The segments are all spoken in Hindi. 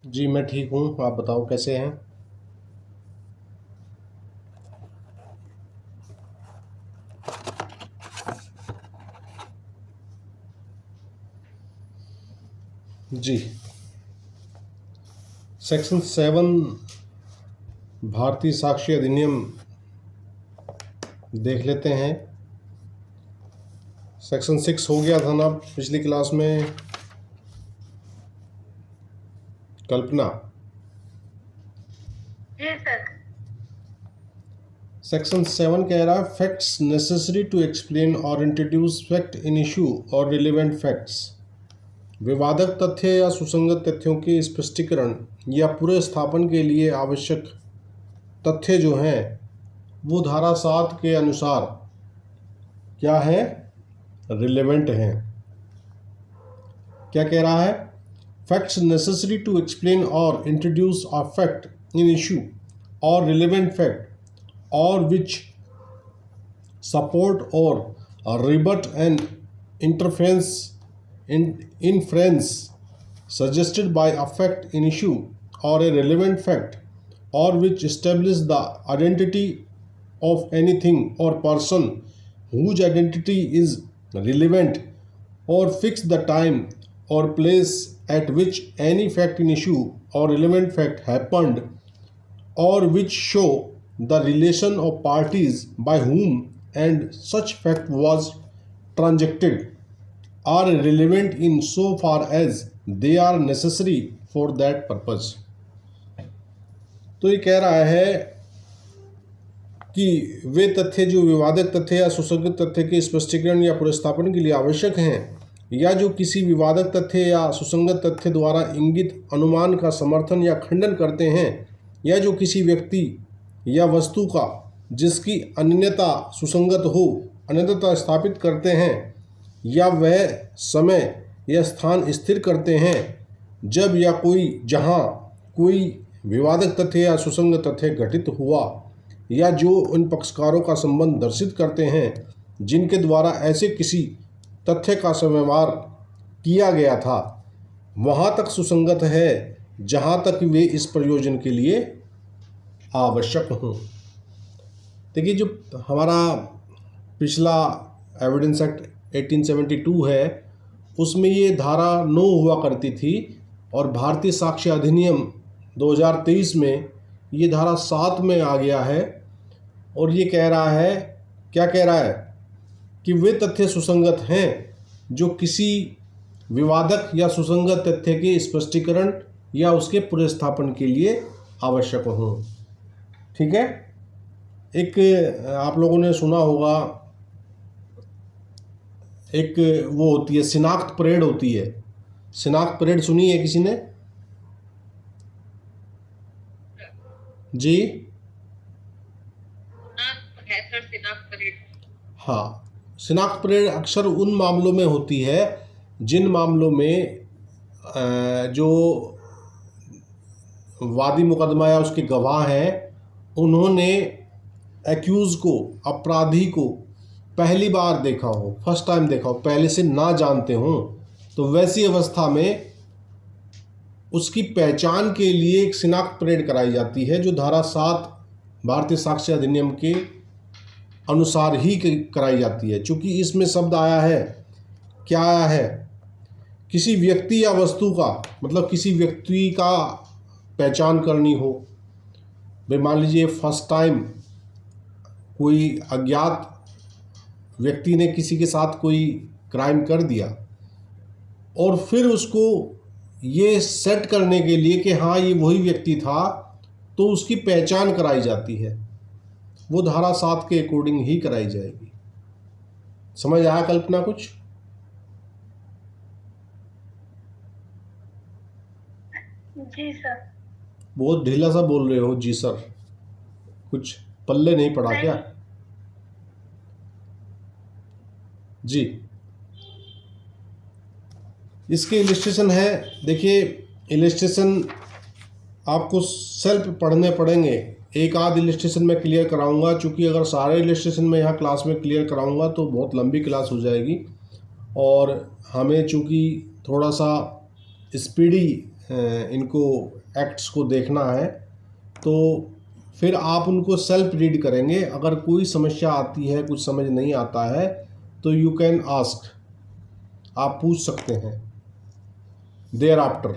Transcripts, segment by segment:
जी मैं ठीक हूँ। आप बताओ कैसे हैं। जी, सेक्शन 7 भारतीय साक्ष्य अधिनियम देख लेते हैं। सेक्शन 6 हो गया था ना पिछली क्लास में, कल्पना। जी सर। सेक्शन 7 कह रहा है फैक्ट्स नेसेसरी टू एक्सप्लेन और इंट्रोड्यूस फैक्ट इन इशू और रिलेवेंट फैक्ट्स। विवादक तथ्य या सुसंगत तथ्यों के स्पष्टीकरण या पूरे स्थापन के लिए आवश्यक तथ्य जो हैं वो धारा 7 के अनुसार क्या है, रिलेवेंट हैं। क्या कह रहा है, फैक्ट्स नेसेसरी टू एक्सप्लेन और introduce a fact in issue और रिलेवेंट फैक्ट और विच सपोर्ट और रिबट and interference inference suggested by a fact in issue or a relevant fact or which establish the identity of anything or person whose identity is relevant or fix the time or place at which any fact in issue or relevant fact happened or which show the relation of parties by whom and such fact was transacted are relevant in so far as they are necessary for that purpose। तो ये कह रहा है कि वे तथ्य जो विवादक तथ्य या सुसंगत तथ्य के स्पष्टीकरण या पुनर्स्थापन के लिए आवश्यक हैं या जो किसी विवादक तथ्य या सुसंगत तथ्य द्वारा इंगित अनुमान का समर्थन या खंडन करते हैं या जो किसी व्यक्ति या वस्तु का जिसकी अनन्यता सुसंगत हो अनन्यता स्थापित करते हैं या वह समय या स्थान स्थिर करते हैं जब या जहां कोई विवादक तथ्य या सुसंगत तथ्य घटित हुआ या जो उन पक्षकारों का संबंध दर्शित करते हैं जिनके द्वारा ऐसे किसी तथ्य का व्यवहार किया गया था वहां तक सुसंगत है जहां तक वे इस प्रयोजन के लिए आवश्यक हों। देखिए, जो हमारा पिछला एविडेंस एक्ट 1872 है उसमें ये धारा 9 हुआ करती थी और भारतीय साक्ष्य अधिनियम 2023 में ये धारा 7 में आ गया है और ये कह रहा है, क्या कह रहा है कि वे तथ्य सुसंगत हैं जो किसी विवादक या सुसंगत तथ्य के स्पष्टीकरण या उसके पुनर्स्थापन के लिए आवश्यक हों। ठीक है। एक आप लोगों ने सुना होगा, एक वो होती है शिनाख्त परेड होती है। शिनाख्त परेड सुनी है किसी ने? जी है सर, शिनाख्त परेड। हाँ, शिनाख्त परेड अक्सर उन मामलों में होती है जिन मामलों में जो वादी मुकदमा या उसके गवाह हैं उन्होंने एक्यूज़ को, अपराधी को पहली बार देखा हो, फर्स्ट टाइम देखा हो, पहले से ना जानते हों, तो वैसी अवस्था में उसकी पहचान के लिए एक शिनाख्त परेड कराई जाती है जो धारा 7 भारतीय साक्ष्य अधिनियम के अनुसार ही कराई जाती है। चूँकि इसमें शब्द आया है, क्या आया है, किसी व्यक्ति या वस्तु का, मतलब किसी व्यक्ति का पहचान करनी हो। भाई मान लीजिए फर्स्ट टाइम कोई अज्ञात व्यक्ति ने किसी के साथ कोई क्राइम कर दिया और फिर उसको ये सेट करने के लिए कि हाँ ये वही व्यक्ति था, तो उसकी पहचान कराई जाती है। वो धारा 7 के अकॉर्डिंग ही कराई जाएगी। समझ आया कल्पना कुछ? जी सर। बहुत ढीला सा बोल रहे हो। जी सर, कुछ पल्ले नहीं पड़ा क्या? जी, इसके इलिस्ट्रेशन है। देखिए, इलिस्ट्रेशन आपको सेल्फ पढ़ने पड़ेंगे। एक आध इलिस्ट्रेशन में क्लियर कराऊंगा, चूँकि अगर सारे इलिस्ट्रेशन में यहाँ क्लास में क्लियर कराऊंगा तो बहुत लंबी क्लास हो जाएगी और हमें चूँकि थोड़ा सा स्पीडी इनको एक्ट्स को देखना है तो फिर आप उनको सेल्फ रीड करेंगे। अगर कोई समस्या आती है, कुछ समझ नहीं आता है तो यू कैन आस्क, आप पूछ सकते हैं देयर आफ्टर,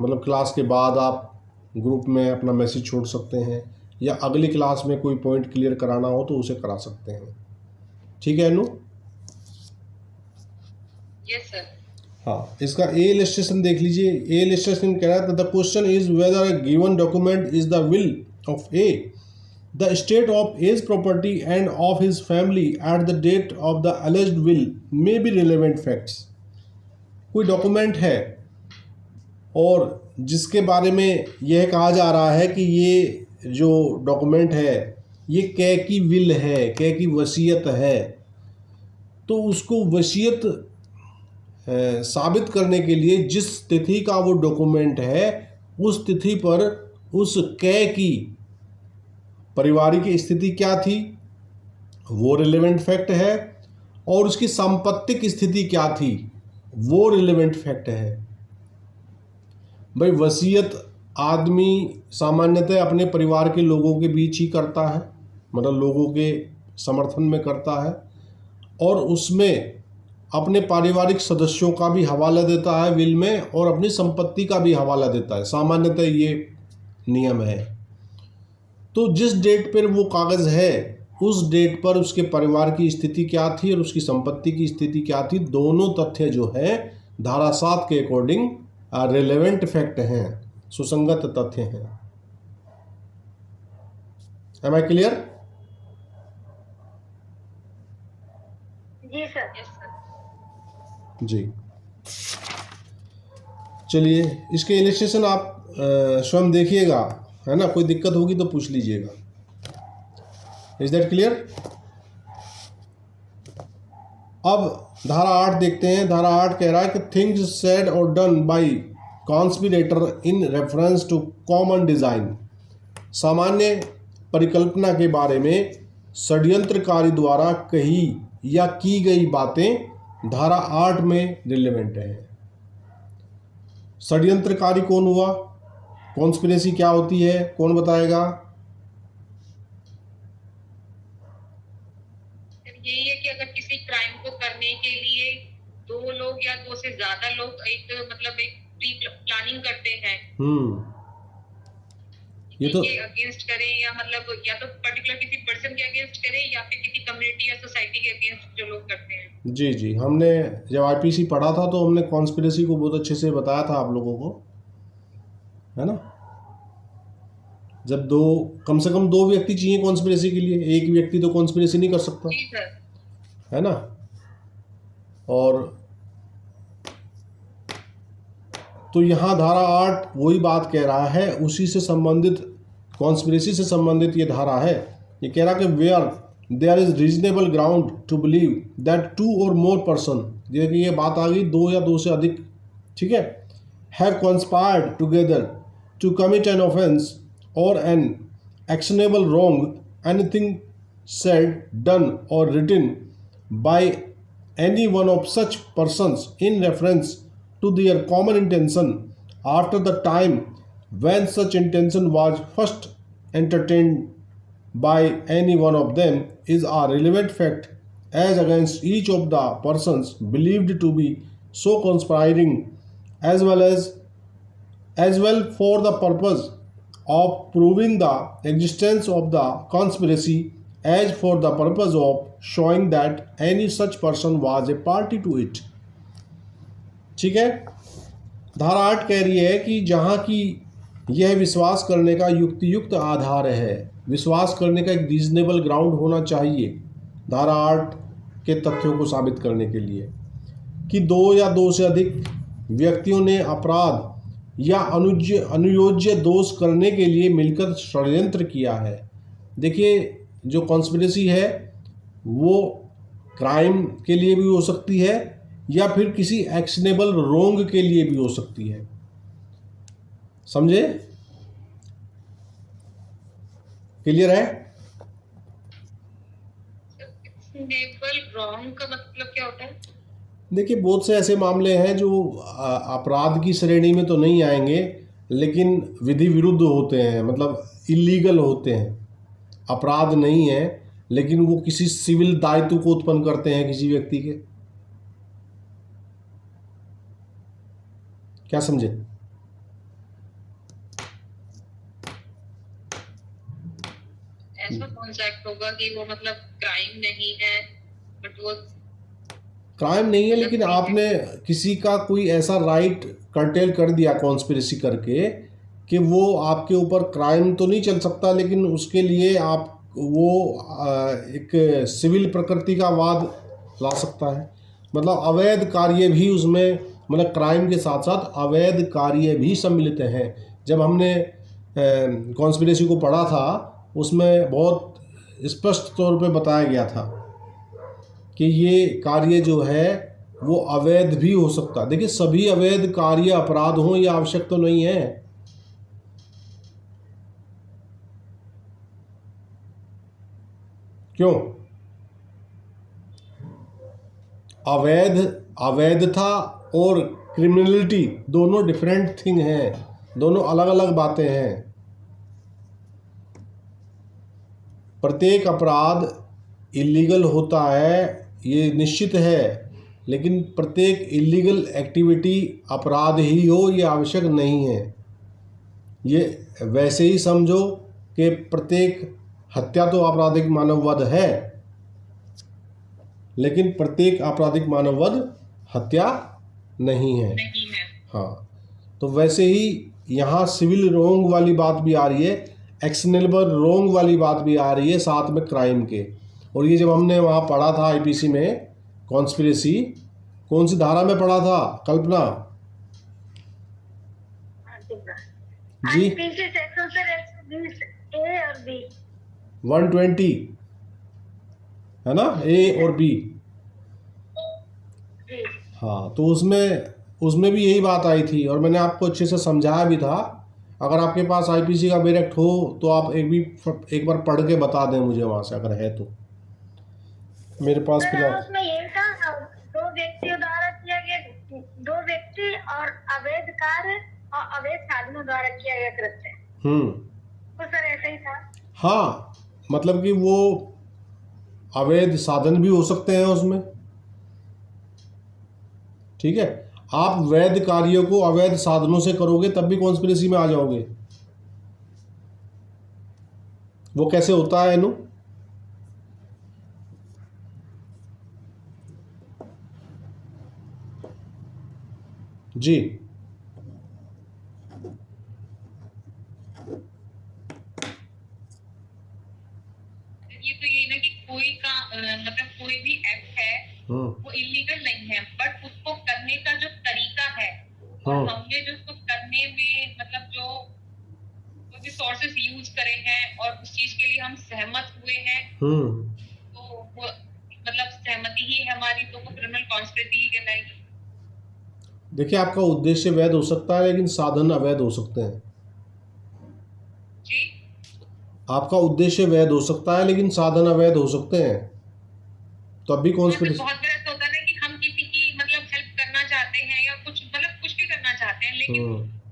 मतलब क्लास के बाद आप ग्रुप में अपना मैसेज छोड़ सकते हैं, या अगली क्लास में कोई पॉइंट क्लियर कराना हो तो उसे करा सकते हैं। ठीक है अनु? Yes sir. हाँ, इसका ए इलस्ट्रेशन देख लीजिए। ए इलस्ट्रेशन कह रहा है the question is whether a given document is the will of A, the state of A's property and of his family at the date of the alleged will may be relevant facts. कोई डॉक्यूमेंट है और जिसके बारे में यह कहा जा रहा है कि ये जो डॉक्यूमेंट है ये कै की विल है, कै की वसीयत है, तो उसको वसीयत साबित करने के लिए जिस तिथि का वो डॉक्यूमेंट है उस तिथि पर उस कै की पारिवारिक स्थिति क्या थी वो रिलेवेंट फैक्ट है, और उसकी सांपत्तिक स्थिति क्या थी वो रिलेवेंट फैक्ट है। भाई वसीयत आदमी सामान्यतः अपने परिवार के लोगों के बीच ही करता है, मतलब लोगों के समर्थन में करता है, और उसमें अपने पारिवारिक सदस्यों का भी हवाला देता है विल में, और अपनी संपत्ति का भी हवाला देता है। सामान्यतः ये नियम है। तो जिस डेट पर वो कागज़ है उस डेट पर उसके परिवार की स्थिति क्या थी और उसकी संपत्ति की स्थिति क्या थी, दोनों तथ्य जो है धारा 7 के अकॉर्डिंग रिलेवेंट फैक्ट हैं, सुसंगत तथ्य हैं। Am I clear? जी सर। Yes sir. जी, चलिए इसके इलस्ट्रेशन आप स्वयं देखिएगा, है ना? कोई दिक्कत होगी तो पूछ लीजिएगा। Is that clear? अब धारा 8 देखते हैं। धारा 8 कह रहा है कि थिंग्स सेड और done by conspirator in reference to common design, सामान्य परिकल्पना के बारे में षड्यंत्रकारी द्वारा कही या की गई बातें धारा 8 में रिलेवेंट है। षड्यंत्रकारी कौन हुआ? कॉन्स्पिरेसी क्या होती है, कौन बताएगा? यही है कि अगर किसी क्राइम को करने के लिए दो लोग या दो से ज्यादा लोग एक प्री प्लानिंग करते हैं, ये तो अगेंस्ट करें या या तो पर्टिकुलर किसी पर्सन के अगेंस्ट करें या फिर किसी कम्युनिटी या सोसाइटी के अगेंस्ट जो लोग करते हैं। जी जी, हमने जब आईपीसी पढ़ा था तो हमने कॉन्स्पिरेसी को बहुत अच्छे से बताया था आप लोगों को, है ना? जब कम से कम दो व्यक्ति चाहिए कॉन्स्पिरेसी के लिए, एक व्यक्ति तो कॉन्स्पिरेसी नहीं कर सकता, जी सर। है ना? और तो यहाँ धारा 8 वही बात कह रहा है, उसी से संबंधित, कॉन्स्पिरेसी से संबंधित ये धारा है। ये कह रहा कि where there is reasonable ground to believe that 2 और मोर पर्सन, देखिए ये बात आ गई 2 या 2 से अधिक, ठीक है, have conspired together to commit an offence or an actionable wrong, anything said, done or written by any one of such persons in reference to their common intention after the time when such intention was first entertained by any one of them is a relevant fact as against each of the persons believed to be so conspiring as well for the purpose of proving the existence of the conspiracy as for the purpose of showing that any such person was a party to it। ठीक है, धारा 8 कह रही है कि जहाँ की यह विश्वास करने का युक्त आधार है, विश्वास करने का एक रीजनेबल ग्राउंड होना चाहिए धारा 8 के तथ्यों को साबित करने के लिए कि 2 या 2 से अधिक व्यक्तियों ने अपराध या अनुयोज्य दोष करने के लिए मिलकर षड्यंत्र किया है। देखिए, जो कॉन्स्पिरेसी है वो क्राइम के लिए भी हो सकती है या फिर किसी एक्शनेबल रोंग के लिए भी हो सकती है, समझे? क्लियर है? एक्शनेबल रॉन्ग का मतलब क्या होता है? देखिए, बहुत से ऐसे मामले हैं जो अपराध की श्रेणी में तो नहीं आएंगे, लेकिन विधि विरुद्ध होते हैं, मतलब इलीगल होते हैं। अपराध नहीं है, लेकिन वो किसी सिविल दायित्व को उत्पन्न करते हैं किसी व्यक्ति के। क्या समझे? ऐसा कौन सा एक्ट होगा कि वो मतलब क्राइम नहीं है बट वो क्राइम नहीं है, लेकिन आपने किसी का कोई ऐसा राइट कर्टेल कर दिया कॉन्स्पिरेसी करके कि वो आपके ऊपर क्राइम तो नहीं चल सकता, लेकिन उसके लिए आप वो एक सिविल प्रकृति का वाद ला सकता है। मतलब अवैध कार्य भी उसमें, मतलब क्राइम के साथ साथ अवैध कार्य भी सम्मिलित हैं। जब हमने कॉन्स्पिरेसी को पढ़ा था, उसमें बहुत स्पष्ट तौर पे बताया गया था कि ये कार्य जो है वो अवैध भी हो सकता है। देखिए, सभी अवैध कार्य अपराध हों ये आवश्यक तो नहीं है। क्यों? अवैधता और क्रिमिनलिटी दोनों डिफरेंट थिंग हैं, दोनों अलग अलग बातें हैं। प्रत्येक अपराध इलीगल होता है, ये निश्चित है, लेकिन प्रत्येक इलीगल एक्टिविटी अपराध ही हो ये आवश्यक नहीं है। ये वैसे ही समझो कि प्रत्येक हत्या तो आपराधिक मानववध है, लेकिन प्रत्येक आपराधिक मानववध हत्या नहीं है। हाँ, तो वैसे ही यहाँ सिविल रोंग वाली बात भी आ रही है, एक्शनेबल रोंग वाली बात भी आ रही है साथ में क्राइम के। और ये जब हमने वहाँ पढ़ा था आईपीसी में कॉन्स्पिरेसी, कौन सी धारा में पढ़ा था कल्पना जी? आईपीसी सेक्शन सर 120 ए और बी 120 है ना, ए और बी। हाँ, तो उसमें भी यही बात आई थी, और मैंने आपको अच्छे से समझाया भी था। अगर आपके पास आईपीसी का डायरेक्ट हो तो आप एक बार पढ़ के बता दें मुझे वहाँ से, अगर है तो। मेरे पास फिलहाल उसमें यही था, दो व्यक्तियों द्वारा किया गया, दो व्यक्ति और अवैध कार्य और अवैध साधनों द्वारा किया गया कृत्य। तो सर ऐसा ही था। हाँ, मतलब कि वो अवैध साधन भी हो सकते हैं उसमें। ठीक है, आप वैध कार्यों को अवैध साधनों से करोगे तब भी कॉन्स्पिरेसी में आ जाओगे। वो कैसे होता है इनु? जी, ये तो ये ना कि कोई का मतलब कोई भी एक्ट है वो इलीगल नहीं है, बट उसको करने का जो तरीका है और हमने जो उसको करने में मतलब जो रिसोर्सेस यूज करे हैं और उस चीज के लिए हम सहमत हुए हैं, तो वो मतलब सहमति ही है हमारी, तो वो क्रिमिनल कॉन्स्पिरेसी ही कहलाएगी। देखिए, आपका उद्देश्य वैध हो सकता है लेकिन साधन अवैध हो सकते हैं जी, आपका उद्देश्य वैध हो सकता है लेकिन साधन अवैध हो सकते हैं, तो अभी कॉन्स्पिरेसी। बहुत गलत होता है कि हम किसी की मतलब हेल्प करना चाहते हैं या कुछ मतलब कुछ भी करना चाहते हैं, लेकिन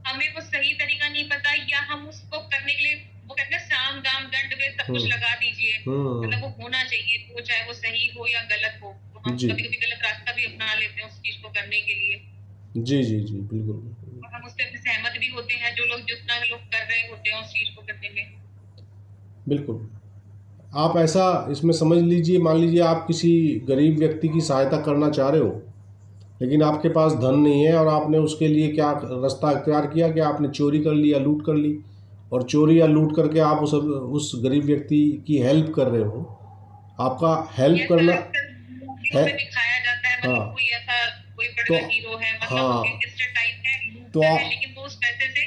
हमें वो सही तरीका नहीं पता, या हम उसको करने के लिए वो कहते हैं साम दाम दंड में सब कुछ लगा दीजिए, मतलब वो होना चाहिए, तो चाहे वो सही हो या गलत हो, तो हम कभी कभी गलत रास्ता भी अपना लेते हैं उस चीज को करने के लिए। जी जी जी, बिल्कुल। और हम उससे सहमत भी होते हैं, जो लोग जितना लोग कर रहे होते हैं उस चीज को करने में। बिल्कुल, आप ऐसा इसमें समझ लीजिए, मान लीजिए आप किसी गरीब व्यक्ति की सहायता करना चाह रहे हो, लेकिन आपके पास धन नहीं है, और आपने उसके लिए क्या रास्ता इख्तियार किया कि आपने चोरी कर ली या लूट कर ली, और चोरी या लूट करके आप उस गरीब व्यक्ति की हेल्प कर रहे हो। आपका हेल्प करना है, दिखाया जाता है, मतलब कोई ऐसा कोई बड़ा हीरो है, मतलब गैंगस्टर टाइप है, लूटता है, लेकिन वो उस पैसे से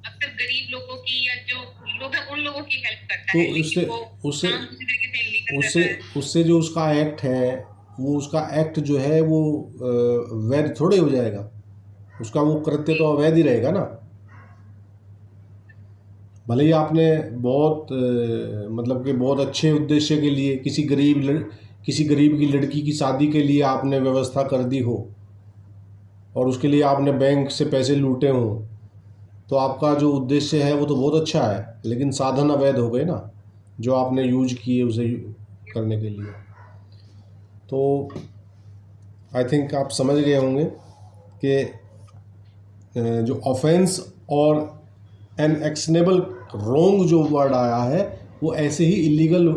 अक्सर गरीब लोगों की या जो लोग हैं उन लोगों की हेल्प करता है, लेकिन वो उससे जो उसका एक्ट है, वो उसका एक्ट जो है वो वैध थोड़े हो जाएगा, उसका वो कृत्य तो अवैध ही रहेगा ना। भले ही आपने बहुत मतलब कि बहुत अच्छे उद्देश्य के लिए किसी गरीब की लड़की की शादी के लिए आपने व्यवस्था कर दी हो, और उसके लिए आपने बैंक से पैसे लूटे हों, तो आपका जो उद्देश्य है वो तो बहुत अच्छा है, लेकिन साधन अवैध हो गए ना, जो आपने यूज किए उसे करने के लिए। तो आई थिंक आप समझ गए होंगे कि जो offence or an actionable wrong जो वर्ड आया है वो ऐसे ही इलीगल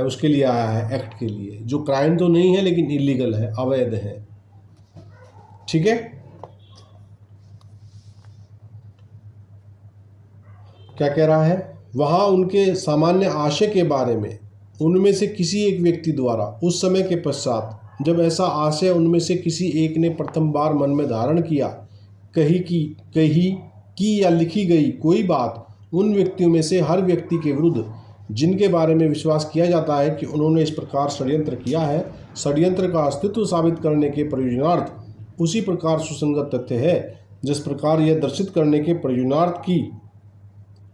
उसके लिए आया है, एक्ट के लिए, जो क्राइम तो नहीं है लेकिन इलीगल है, अवैध है। ठीक है, क्या कह रहा है, वहाँ उनके सामान्य आशय के बारे में उनमें से किसी एक व्यक्ति द्वारा उस समय के पश्चात जब ऐसा आशय उनमें से किसी एक ने प्रथम बार मन में धारण किया, कही की या लिखी गई कोई बात उन व्यक्तियों में से हर व्यक्ति के विरुद्ध जिनके बारे में विश्वास किया जाता है कि उन्होंने इस प्रकार षड्यंत्र किया है, षड्यंत्र का अस्तित्व साबित करने के प्रयोजनार्थ उसी प्रकार सुसंगत तथ्य है जिस प्रकार यह दर्शित करने के प्रयोजनार्थ की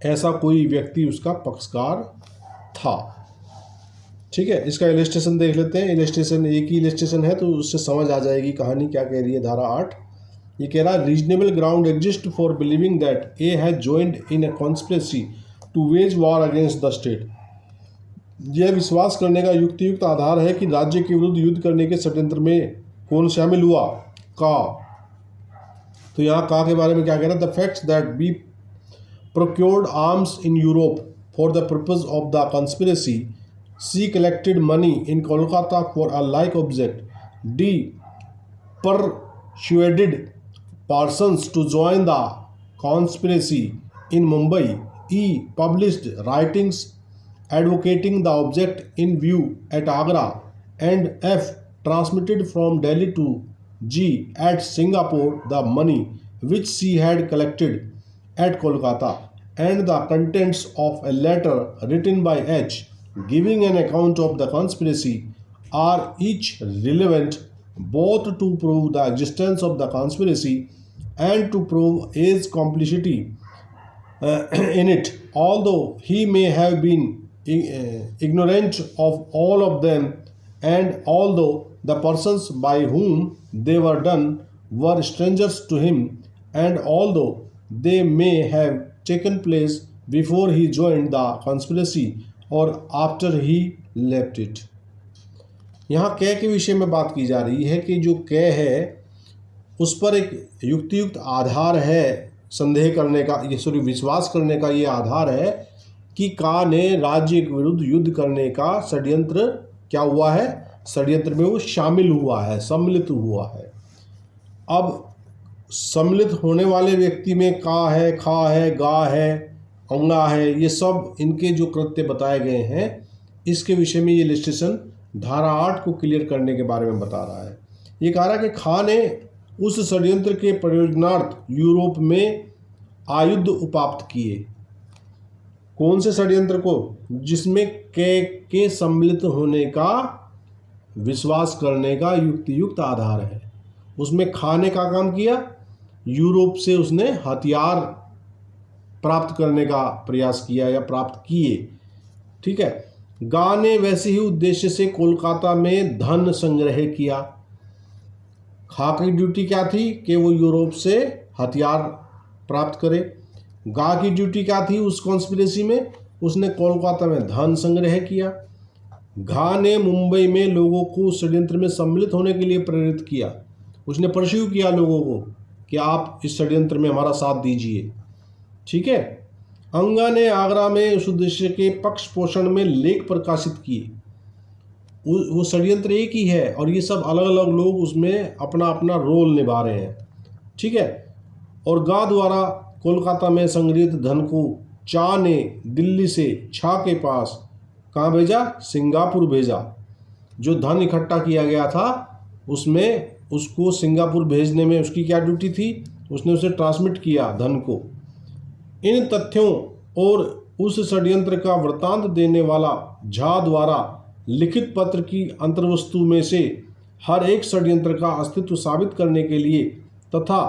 ऐसा कोई व्यक्ति उसका पक्षकार था। ठीक है, इसका इलस्ट्रेशन देख लेते हैं। इलस्ट्रेशन एक ही इलस्ट्रेशन है तो उससे समझ आ जाएगी कहानी क्या कह रही है। धारा 8 ये कह रहा है, reasonable ground exist for believing that A has joined in a conspiracy to wage war against the state. यह विश्वास करने का युक्तियुक्त आधार है कि राज्य के विरुद्ध युद्ध करने के षड्यंत्र में कौन शामिल हुआ, का। तो यहाँ का के बारे में क्या कह रहा है, the facts that B procured arms in Europe for the purpose of the conspiracy. C. Collected money in Kolkata for a like object. D. Persuaded persons to join the conspiracy in Mumbai. E. Published writings advocating the object in view at Agra. And F. Transmitted from Delhi to G. at Singapore the money which C had collected at Kolkata, and the contents of a letter written by H giving an account of the conspiracy are each relevant both to prove the existence of the conspiracy and to prove his complicity in it, although he may have been ignorant of all of them, and although the persons by whom they were done were strangers to him, and although they may have taken place before he joined the conspiracy or after he left it. यहाँ कै के विषय में बात की जा रही है कि जो कै है उस पर एक युक्तियुक्त आधार है संदेह करने का, ये विश्वास करने का ये आधार है कि का ने राज्य के विरुद्ध युद्ध करने का षड्यंत्र क्या हुआ है, षड्यंत्र में वो शामिल हुआ है, सम्मिलित हुआ है। अब सम्मिलित होने वाले व्यक्ति में का है, खा है, गा है, अंगा है, ये सब इनके जो कृत्य बताए गए हैं इसके विषय में ये इलस्ट्रेशन धारा 8 को क्लियर करने के बारे में बता रहा है। ये कह रहा है कि खा ने उस षड्यंत्र के प्रयोजनार्थ यूरोप में आयुध उपाप्त किए। कौन से षड्यंत्र को, जिसमें के सम्मिलित होने का विश्वास करने का युक्तियुक्त आधार है। उसमें खा ने का काम किया, यूरोप से उसने हथियार प्राप्त करने का प्रयास किया या प्राप्त किए। ठीक है, गा ने वैसे ही उद्देश्य से कोलकाता में धन संग्रह किया। खा की ड्यूटी क्या थी कि वो यूरोप से हथियार प्राप्त करे। गा की ड्यूटी क्या थी उस कॉन्स्पिरेसी में, उसने कोलकाता में धन संग्रह किया। घा ने मुंबई में लोगों को षड्यंत्र में सम्मिलित होने के लिए प्रेरित किया। उसने परस्यू किया लोगों को कि आप इस षड्यंत्र में हमारा साथ दीजिए। ठीक है, अंगा ने आगरा में उस उद्देश्य के पक्ष पोषण में लेख प्रकाशित किए। वो षड्यंत्र एक ही है और ये सब अलग अलग लोग उसमें अपना अपना रोल निभा रहे हैं। ठीक है, और गा द्वारा कोलकाता में संग्रहित धन को चा ने दिल्ली से छा के पास कहाँ भेजा, सिंगापुर भेजा। जो धन इकट्ठा किया गया था उसमें उसको सिंगापुर भेजने में उसकी क्या ड्यूटी थी, उसने उसे ट्रांसमिट किया धन को। इन तथ्यों और उस षड्यंत्र का वृत्तांत देने वाला झा द्वारा लिखित पत्र की अंतर्वस्तु में से हर एक षड्यंत्र का अस्तित्व साबित करने के लिए तथा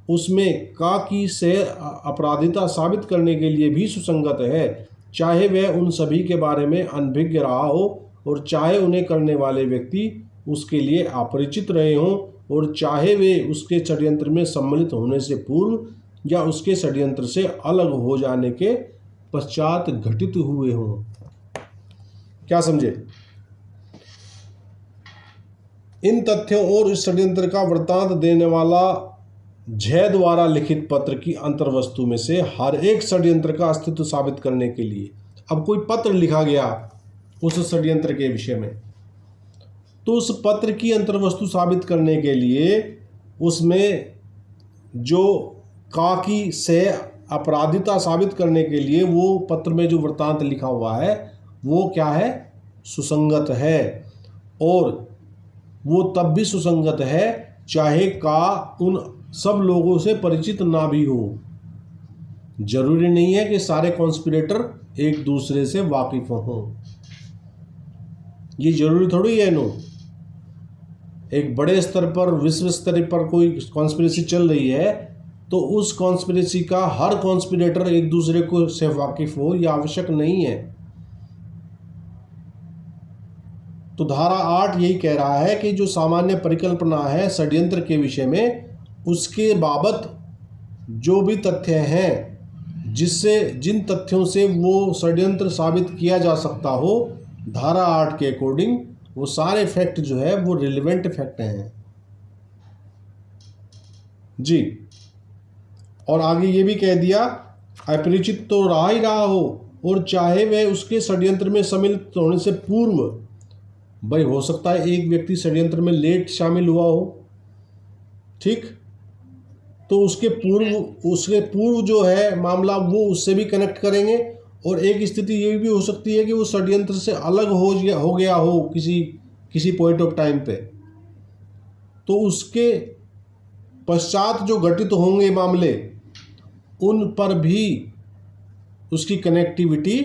उसमें का की से अपराधिता साबित करने के लिए भी सुसंगत है, चाहे वह उन सभी के बारे में अनभिज्ञ रहा हो और चाहे उन्हें करने वाले व्यक्ति उसके लिए अपरिचित रहे हों और चाहे वे उसके षड्यंत्र में सम्मिलित होने से पूर्व या उसके षड्यंत्र से अलग हो जाने के पश्चात घटित हुए हों। क्या समझे? इन तथ्यों और इस षड्यंत्र का वृत्तांत देने वाला जय द्वारा लिखित पत्र की अंतर्वस्तु में से हर एक षड्यंत्र का अस्तित्व साबित करने के लिए, अब कोई पत्र लिखा गया उस षड्यंत्र के विषय में, तो उस पत्र की अंतर्वस्तु साबित करने के लिए उसमें जो का की से अपराधिता साबित करने के लिए वो पत्र में जो वृत्तांत लिखा हुआ है वो क्या है? सुसंगत है। और वो तब भी सुसंगत है चाहे का उन सब लोगों से परिचित ना भी हो। जरूरी नहीं है कि सारे कॉन्स्पिरेटर एक दूसरे से वाकिफ हों, ये जरूरी थोड़ी है। नो, एक बड़े स्तर पर विश्व स्तर पर कोई कॉन्स्पिरेसी चल रही है तो उस कॉन्स्पिरेसी का हर कॉन्स्पिरेटर एक दूसरे को से वाकिफ हो, यह आवश्यक नहीं है। तो धारा 8 यही कह रहा है कि जो सामान्य परिकल्पना है षड्यंत्र के विषय में, उसके बाबत जो भी तथ्य हैं जिससे जिन तथ्यों से वो षड्यंत्र साबित किया जा सकता हो, धारा 8 के अकॉर्डिंग वो सारे फैक्ट जो है वो रिलेवेंट फैक्ट हैं जी। और आगे ये भी कह दिया, अपरिचित तो रहा ही रहा हो और चाहे वह उसके षड्यंत्र में सम्मिलित होने से पूर्व, भाई हो सकता है एक व्यक्ति षड्यंत्र में लेट शामिल हुआ हो, ठीक, तो उसके पूर्व जो है मामला वो उससे भी कनेक्ट करेंगे। और एक स्थिति ये भी हो सकती है कि वो षड्यंत्र से अलग हो गया हो किसी पॉइंट ऑफ टाइम पे, तो उसके पश्चात जो घटित होंगे मामले उन पर भी उसकी कनेक्टिविटी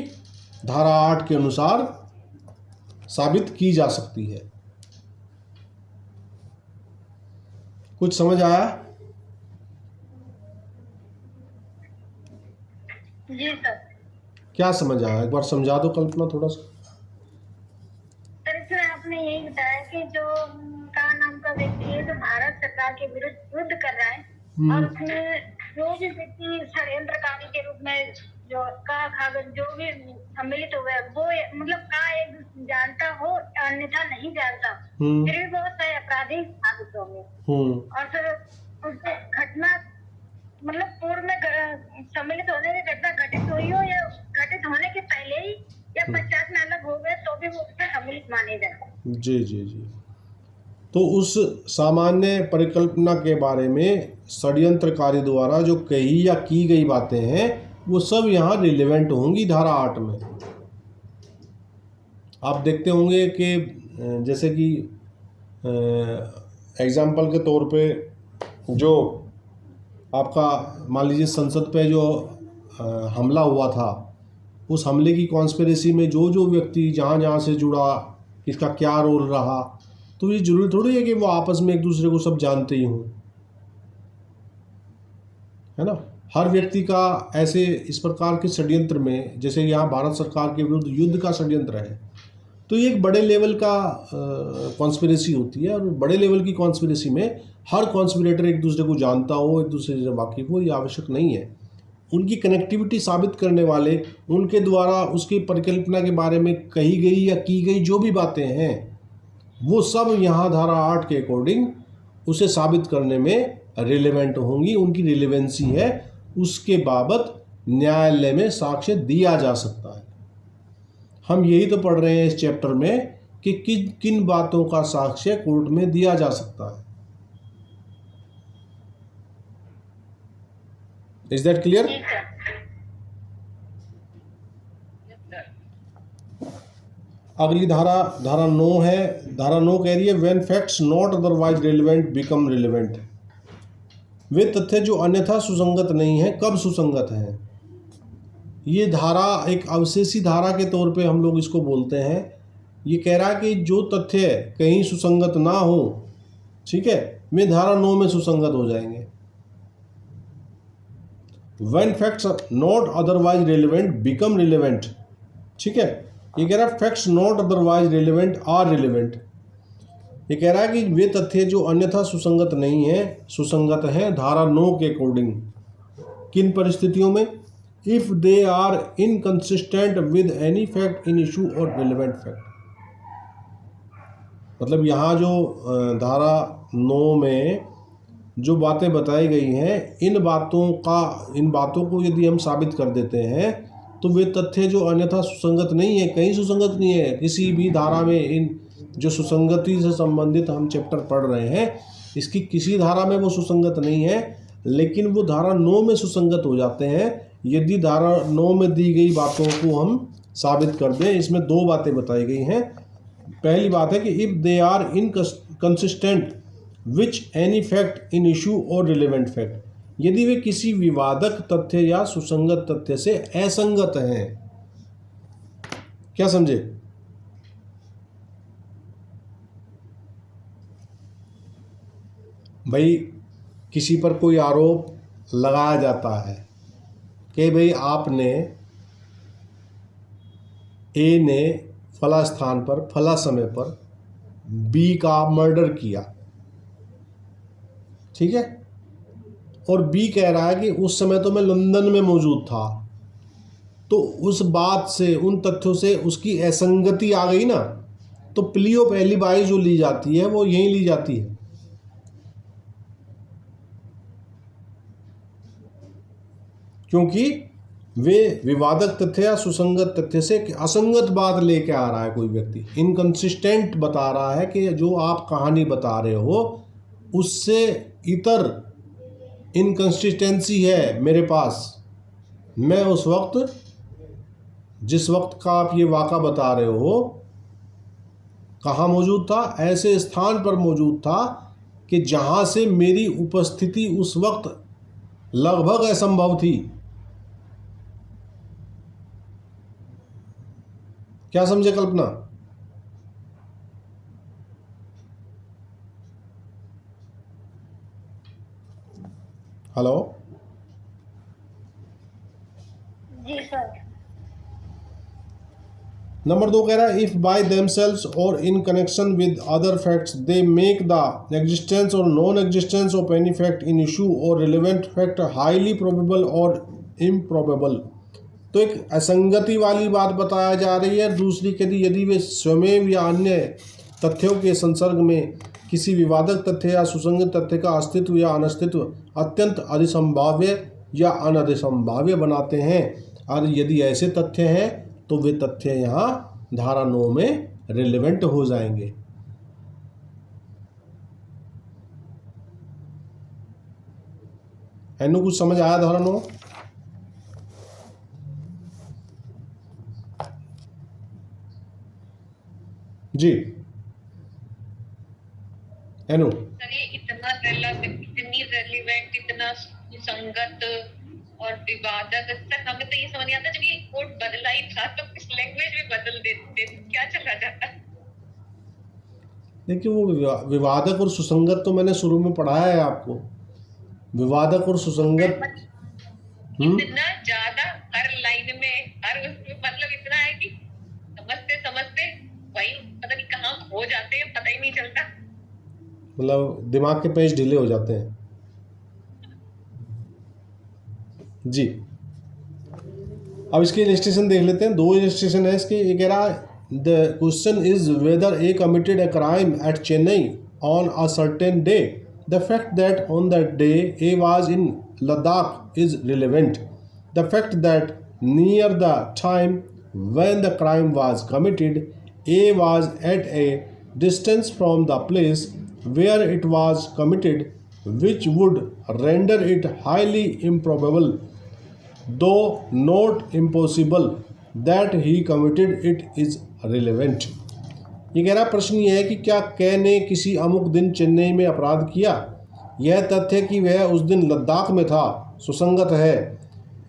धारा 8 के अनुसार साबित की जा सकती है। कुछ समझ आया? जी सर। क्या समझ आया, एक बार समझा दो कल्पना थोड़ा सा। सर इसमें आपने यही बताया कि जो का नाम का व्यक्ति है जो भारत सरकार के विरुद्ध युद्ध कर रहा है और उसमें जो भी व्यक्ति षड्यंत्रकारी के रूप में जो का खागज जो भी सम्मिलित हुआ है वो मतलब का एक जानता हो अन्यथा नहीं जानता, फिर भी बहुत सारे अपराधी साबित होंगे। और फिर उससे घटना मतलब पूर्व में सम्मिलित होने की घटना घटित हुई हो या घटित होने के पहले ही या पश्चात में अलग हो गए तो भी वो उसमें सम्मिलित माने जाए। जी जी जी। तो उस सामान्य परिकल्पना के बारे में षड्यंत्रकारी द्वारा जो कही या की गई बातें हैं वो सब यहाँ रिलेवेंट होंगी धारा 8 में। आप देखते होंगे कि जैसे कि एग्जाम्पल के तौर पे जो आपका मान लीजिए संसद पे जो हमला हुआ था, उस हमले की कॉन्स्पिरेसी में जो व्यक्ति जहाँ से जुड़ा, इसका क्या रोल रहा, तो ये जरूरी थोड़ी है कि वो आपस में एक दूसरे को सब जानते ही हों, है ना। हर व्यक्ति का ऐसे इस प्रकार के षड्यंत्र में, जैसे यहाँ भारत सरकार के विरुद्ध युद्ध का षड्यंत्र है, तो ये एक बड़े लेवल का कॉन्स्पिरेसी होती है। और बड़े लेवल की कॉन्स्पिरेसी में हर कॉन्स्पिरेटर एक दूसरे को जानता हो, एक दूसरे से वाकिफ हो, ये आवश्यक नहीं है। उनकी कनेक्टिविटी साबित करने वाले, उनके द्वारा उसकी परिकल्पना के बारे में कही गई या की गई जो भी बातें हैं वो सब यहाँ धारा 8 के अकॉर्डिंग उसे साबित करने में रिलेवेंट होंगी। उनकी रिलेवेंसी है, उसके बाबत न्यायालय में साक्ष्य दिया जा सकता है। हम यही तो पढ़ रहे हैं इस चैप्टर में कि किन बातों का साक्ष्य कोर्ट में दिया जा सकता है। Is that clear? अगली धारा 9 है। धारा 9 कह रही है when facts not otherwise relevant become relevant. वे तथ्य जो अन्यथा सुसंगत नहीं है कब सुसंगत हैं। ये धारा एक अवशेषी धारा के तौर पे हम लोग इसको बोलते हैं। ये कह रहा है कि जो तथ्य कहीं सुसंगत ना हो, ठीक है, वे धारा 9 में सुसंगत हो जाएंगे। When facts not otherwise relevant become relevant, ठीक है। ये कह रहा है facts not otherwise relevant are relevant. ये कह रहा है कि वे तथ्य जो अन्यथा सुसंगत नहीं है सुसंगत हैं धारा 9 के अकॉर्डिंग। किन परिस्थितियों में? If they are inconsistent with any fact in issue और रिलेवेंट फैक्ट। मतलब यहाँ जो धारा 9 में जो बातें बताई गई हैं, इन बातों को यदि हम साबित कर देते हैं तो वे तथ्य जो अन्यथा सुसंगत नहीं है, कहीं सुसंगत नहीं है किसी भी धारा में, इन जो सुसंगति से संबंधित हम चैप्टर पढ़ रहे हैं इसकी किसी धारा में वो सुसंगत नहीं है, लेकिन वो धारा 9 में सुसंगत हो जाते हैं यदि धारा 9 में दी गई बातों को हम साबित कर दें। इसमें 2 बातें बताई गई हैं। पहली बात है कि if they are inconsistent which any fact in issue और रिलेवेंट फैक्ट, यदि वे किसी विवादक तथ्य या सुसंगत तथ्य से असंगत हैं। क्या समझे? भाई किसी पर कोई आरोप लगाया जाता है कि भाई आपने ए ने फला स्थान पर फला समय पर बी का मर्डर किया, ठीक है, और बी कह रहा है कि उस समय तो मैं लंदन में मौजूद था, तो उस बात से, उन तथ्यों से उसकी असंगति आ गई ना, तो प्ली ऑफ एलिबाई जो ली जाती है वो यहीं ली जाती है। क्योंकि वे विवादक तथ्य या सुसंगत तथ्य से असंगत बात लेके आ रहा है कोई व्यक्ति, इनकंसिस्टेंट बता रहा है कि जो आप कहानी बता रहे हो उससे इतर इनकंसिस्टेंसी है मेरे पास। मैं उस वक्त, जिस वक्त का आप ये वाक़ा बता रहे हो, कहाँ मौजूद था? ऐसे स्थान पर मौजूद था कि जहाँ से मेरी उपस्थिति उस वक्त लगभग असंभव थी। क्या समझे कल्पना? हेलो? जी सर। नंबर 2 कह रहा है if by themselves or in connection with other facts they make the existence or non existence of any fact in issue और relevant fact highly probable or improbable. तो एक असंगति वाली बात बताया जा रही है। दूसरी कहती यदि वे स्वयं या अन्य तथ्यों के संसर्ग में किसी विवादक तथ्य या सुसंगत तथ्य का अस्तित्व या अनस्तित्व अत्यंत अधिसंभाव्य या अनधिसंभाव्य बनाते हैं, और यदि ऐसे तथ्य हैं तो वे तथ्य यहाँ धारा 9 में रिलेवेंट हो जाएंगे। एनु कुछ समझ आया धारा 9? जी एनु? सर ये इतना इतनी रेलिवेंट, इतना सुसंगत और विवादक, सर हमें तो ये समझ नहीं आता जब ये कोड बदला ही था तो इस लैंग्वेज में बदल देते क्या चला जाता? देखिए वो विवादक और सुसंगत तो मैंने शुरू में पढ़ाया है आपको। विवादक और सुसंगत इतना ज्यादा हर लाइन में, हर उसमें मतलब इतना है कि समझते समझते वही पता नहीं कहाँ खो जाते हैं, पता ही नहीं चलता। मतलब दिमाग के पेज ढीले हो जाते हैं। जी अब इसके इलस्ट्रेशन देख लेते हैं। 2 इलस्ट्रेशन है इसके। ये कह रहा है the question is whether A committed a crime at Chennai on a certain day. The fact that on that day A was in Ladakh is relevant. The fact that near the time when the crime was committed A was at a distance from the place where it was committed, which would render it highly improbable, though not impossible, that he committed it is relevant। ये कह रहा प्रश्न ये है कि क्या कै ने किसी अमुक दिन चेन्नई में अपराध किया? यह तथ्य कि वह उस दिन लद्दाख में था सुसंगत है।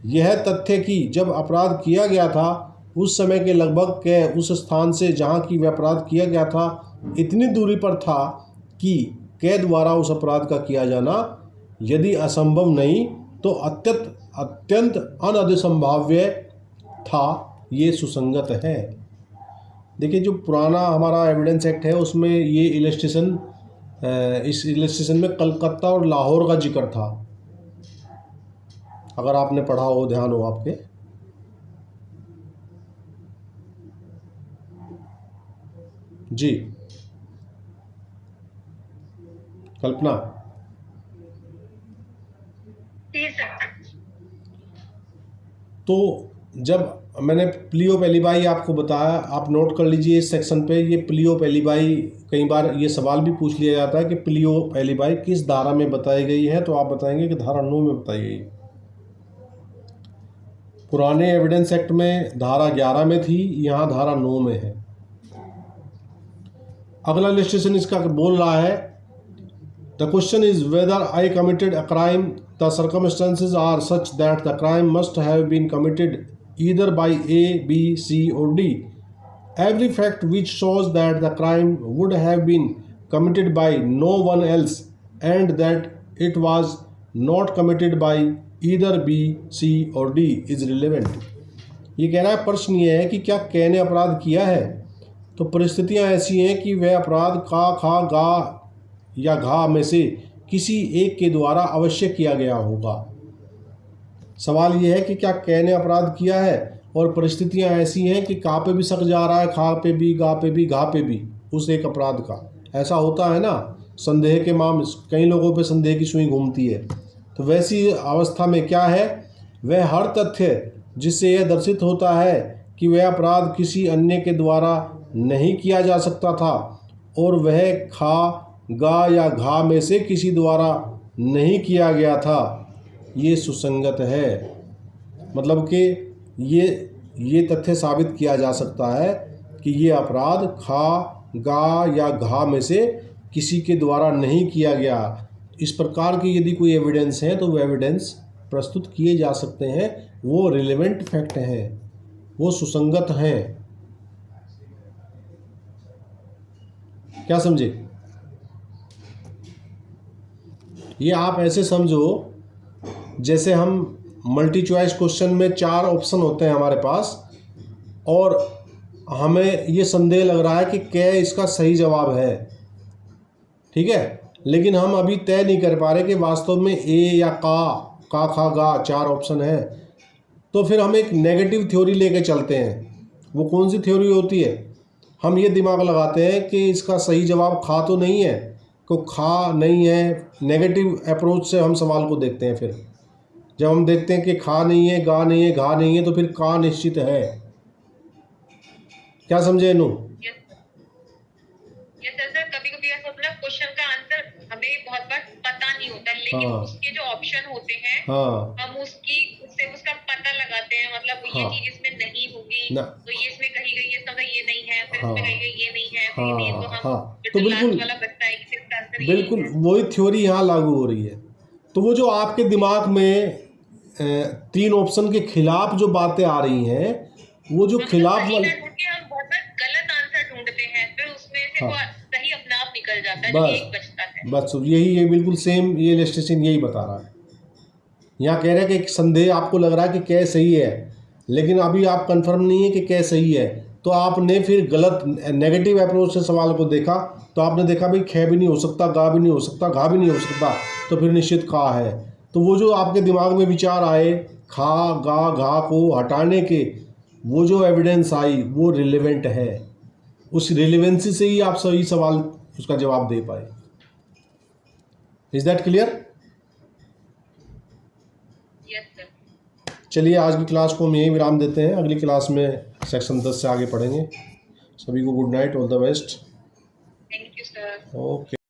यह तथ्य कि जब अपराध किया गया था उस समय के लगभग कै उस स्थान से जहाँ की वह अपराध किया गया था इतनी दूरी पर था कि कै द्वारा उस अपराध का किया जाना यदि असंभव नहीं तो अत्यंत अनधिसंभाव्य था। ये सुसंगत है। देखिए जो पुराना हमारा एविडेंस एक्ट है उसमें ये इलस्ट्रेशन, इस इलस्ट्रेशन में कलकत्ता और लाहौर का जिक्र था, अगर आपने पढ़ा हो, ध्यान हो आपके। जी कल्पना। जी सर। तो जब मैंने प्लियो पेलिबाई आपको बताया, आप नोट कर लीजिए इस सेक्शन पे, ये प्लियो पेलिबाई, कई बार ये सवाल भी पूछ लिया जाता है कि प्लियो पेलिबाई किस धारा में बताई गई है, तो आप बताएंगे कि धारा 9 में बताई गई। पुराने एविडेंस एक्ट में धारा 11 में थी, यहाँ धारा 9 में है। अगला इलस्ट्रेशन इसका बोल रहा है, the question is whether I committed a crime, the circumstances are such that the crime must have been committed either by A, B, C or D. Every fact which shows that the crime would have been committed by no one else and that it was not committed by either B, C or D is relevant. ये कहना है, प्रश्न ये है कि क्या कै ने अपराध किया है, तो परिस्थितियां ऐसी हैं कि वह अपराध का, खा, गा या घा में से किसी एक के द्वारा अवश्य किया गया होगा। सवाल यह है कि क्या कै ने अपराध किया है, और परिस्थितियां ऐसी हैं कि का पे भी शक जा रहा है, खा पे भी, गा पे भी, घा पे भी, उस एक अपराध का। ऐसा होता है ना, संदेह के मामले, कई लोगों पे संदेह की सुई घूमती है। तो वैसी अवस्था में क्या है, वह हर तथ्य जिससे यह दर्शित होता है कि वह अपराध किसी अन्य के द्वारा नहीं किया जा सकता था और वह खा, गा या घा में से किसी द्वारा नहीं किया गया था, ये सुसंगत है। मतलब कि ये तथ्य साबित किया जा सकता है कि ये अपराध खा, गा या घा में से किसी के द्वारा नहीं किया गया। इस प्रकार की यदि कोई एविडेंस है तो वो एविडेंस प्रस्तुत किए जा सकते हैं, वो रिलेवेंट फैक्ट हैं, वो सुसंगत हैं। क्या समझे? ये आप ऐसे समझो जैसे हम मल्टी चॉइस क्वेश्चन में 4 ऑप्शन होते हैं हमारे पास, और हमें ये संदेह लग रहा है कि क्या इसका सही जवाब है, ठीक है, लेकिन हम अभी तय नहीं कर पा रहे कि वास्तव में ए या का, खा, गा 4 ऑप्शन है। तो फिर हम एक नेगेटिव थ्योरी लेके चलते हैं। वो कौन सी थ्योरी होती है? हम ये दिमाग लगाते हैं कि इसका सही जवाब खा तो नहीं है, को खा नहीं है। नेगेटिव अप्रोच से हम सवाल को देखते हैं। फिर जब हम देखते हैं कि खा नहीं है, गा नहीं है, घा नहीं है, तो फिर का निश्चित है। क्या समझे नू? सर कभी कभी ऐसा होता है क्वेश्चन का आंसर हमें बहुत बार पता नहीं होता, लेकिन उसके जो ऑप्शन होते हैं हम उससे उसका पता लगाते हैं। मतलब ये चीज इसमें नहीं होगी तो ये इसमें कही गई है, तो ये नहीं है, फिर इसमें कही गई ये नहीं है, फिर ये, तो हम तो बिल्कुल वाला बचता है कि इसका आंसर बिल्कुल वही थ्योरी यहाँ लागू हो रही है। तो वो जो आपके दिमाग में 3 ऑप्शन के खिलाफ जो बातें आ रही हैं, वो जो खिलाफ वाले, हम बहुत बार गलत आंसर ढूंढते हैं, फिर उसमें से वो सही अपने आप निकल जाता है, बस एक बचता है। बस यही, ये बिल्कुल सेम, ये इलस्ट्रेशन यही बता रहा है। यहाँ कह रहा है कि एक संदेह आपको लग रहा है कि क्या सही है, लेकिन अभी आप कंफर्म नहीं है कि क्या सही है, तो आपने फिर गलत नेगेटिव अप्रोच से सवाल को देखा, तो आपने देखा भाई ख भी नहीं हो सकता, गा भी नहीं हो सकता, घा भी नहीं हो सकता, तो फिर निश्चित का है। तो वो जो आपके दिमाग में विचार आए खा, गा, घा को हटाने के, वो जो एविडेंस आई वो रिलेवेंट है। उस रिलेवेंसी से ही आप सही सवाल उसका जवाब दे पाए। Is that clear? चलिए आज की क्लास को हम यहीं विराम देते हैं। अगली क्लास में सेक्शन 10 से आगे पढ़ेंगे। सभी को good night, all the best. Thank you sir. Okay.